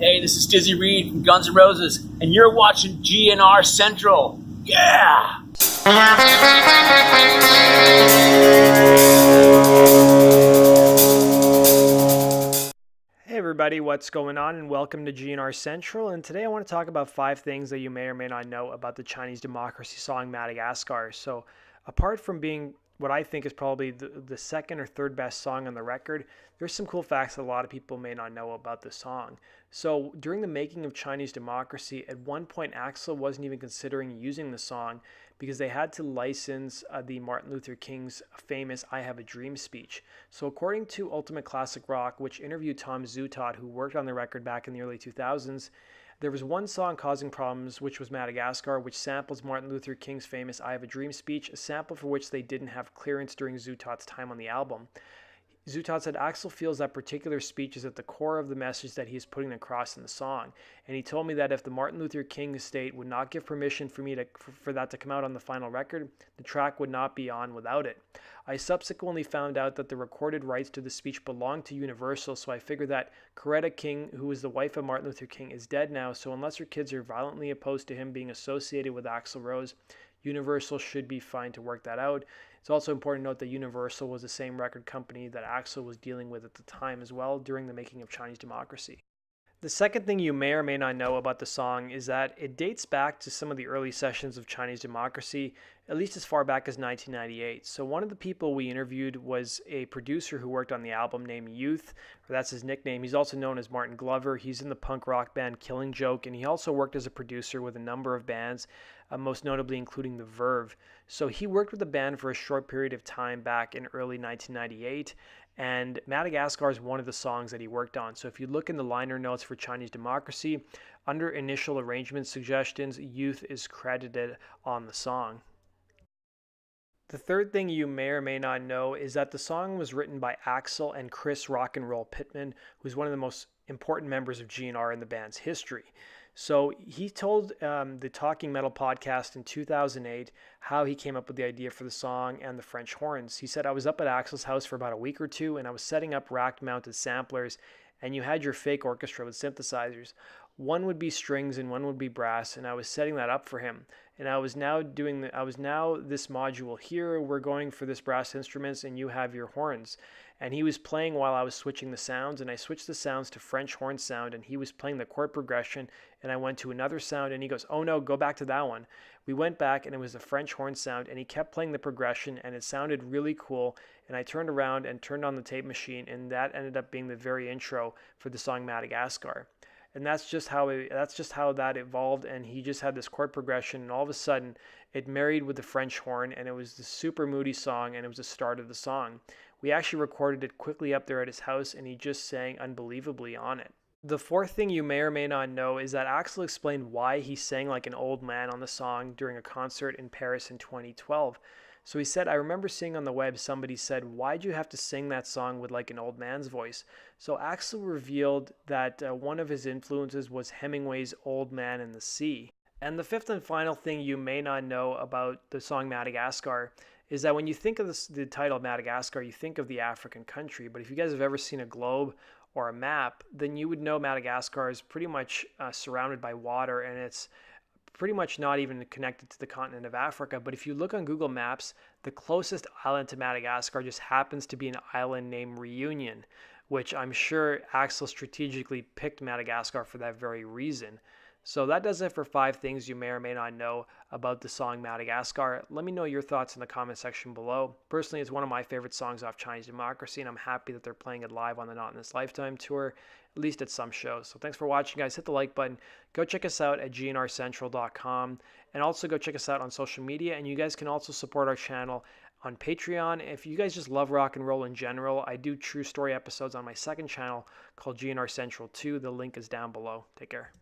Hey, this is Dizzy Reed from Guns N' Roses, and you're watching GNR Central. Yeah! Hey everybody, what's going on, and welcome to GNR Central. And today I want to talk about 5 things that you may or may not know about the Chinese democracy song Madagascar. So apart from being what I think is probably the second or third best song on the record, there's some cool facts that a lot of people may not know about the song. So during the making of Chinese democracy, at one point Axl wasn't even considering using the song because they had to license the Martin Luther King's famous I Have a Dream speech. So according to Ultimate Classic Rock, which interviewed Tom Zutaut, who worked on the record back in the early 2000s, there was one song causing problems, which was Madagascar, which samples Martin Luther King's famous I Have a Dream speech, a sample for which they didn't have clearance during Zutaut's time on the album. Zutaut said Axl feels that particular speech is at the core of the message that he is putting across in the song. And he told me that if the Martin Luther King estate would not give permission for that to come out on the final record, the track would not be on without it. I subsequently found out that the recorded rights to the speech belonged to Universal, so I figured that Coretta King, who was the wife of Martin Luther King, is dead now, so unless her kids are violently opposed to him being associated with Axl Rose, Universal should be fine to work that out. It's also important to note that Universal was the same record company that Axl was dealing with at the time as well during the making of Chinese democracy. The second thing you may or may not know about the song is that it dates back to some of the early sessions of Chinese democracy, at least as far back as 1998. So one of the people we interviewed was a producer who worked on the album named Youth, or that's his nickname. He's also known as Martin Glover. He's in the punk rock band Killing Joke, and he also worked as a producer with a number of bands, most notably including The Verve. So he worked with the band for a short period of time back in early 1998, and Madagascar is one of the songs that he worked on. So if you look in the liner notes for Chinese democracy, under initial arrangement suggestions, Youth is credited on the song. The third thing you may or may not know is that the song was written by Axl and Chris Rock and Roll Pittman, who's one of the most important members of GNR in the band's history. So he told the Talking Metal podcast in 2008 how he came up with the idea for the song and the French horns. He said, I was up at Axl's house for about a week or two, and I was setting up rack-mounted samplers, and you had your fake orchestra with synthesizers. One would be strings and one would be brass, and I was setting that up for him. And I was now this module here. We're going for this brass instruments, and you have your horns. And he was playing while I was switching the sounds, and I switched the sounds to French horn sound, and he was playing the chord progression, and I went to another sound, and he goes, oh no, go back to that one. We went back, and it was the French horn sound, and he kept playing the progression, and it sounded really cool, and I turned around and turned on the tape machine, and that ended up being the very intro for the song Madagascar. And that's just how that evolved, and he just had this chord progression, and all of a sudden it married with the French horn, and it was this super moody song, and it was the start of the song. We actually recorded it quickly up there at his house, and he just sang unbelievably on it. The fourth thing you may or may not know is that Axl explained why he sang like an old man on the song during a concert in Paris in 2012. So he said, I remember seeing on the web somebody said, why'd you have to sing that song with like an old man's voice? So Axl revealed that one of his influences was Hemingway's Old Man and the Sea. And the fifth and final thing you may not know about the song Madagascar is that when you think of the title Madagascar, you think of the African country. But if you guys have ever seen a globe or a map, then you would know Madagascar is pretty much surrounded by water, and it's pretty much not even connected to the continent of Africa. But if you look on Google Maps, the closest island to Madagascar just happens to be an island named Reunion, which I'm sure Axl strategically picked Madagascar for that very reason. So that does it for 5 things you may or may not know about the song Madagascar. Let me know your thoughts in the comment section below. Personally, it's one of my favorite songs off Chinese democracy, and I'm happy that they're playing it live on the Not in This Lifetime tour, at least at some shows. So thanks for watching, guys. Hit the like button. Go check us out at gnrcentral.com, and also go check us out on social media. And you guys can also support our channel on Patreon. If you guys just love rock and roll in general, I do true story episodes on my second channel called GNR Central 2. The link is down below. Take care.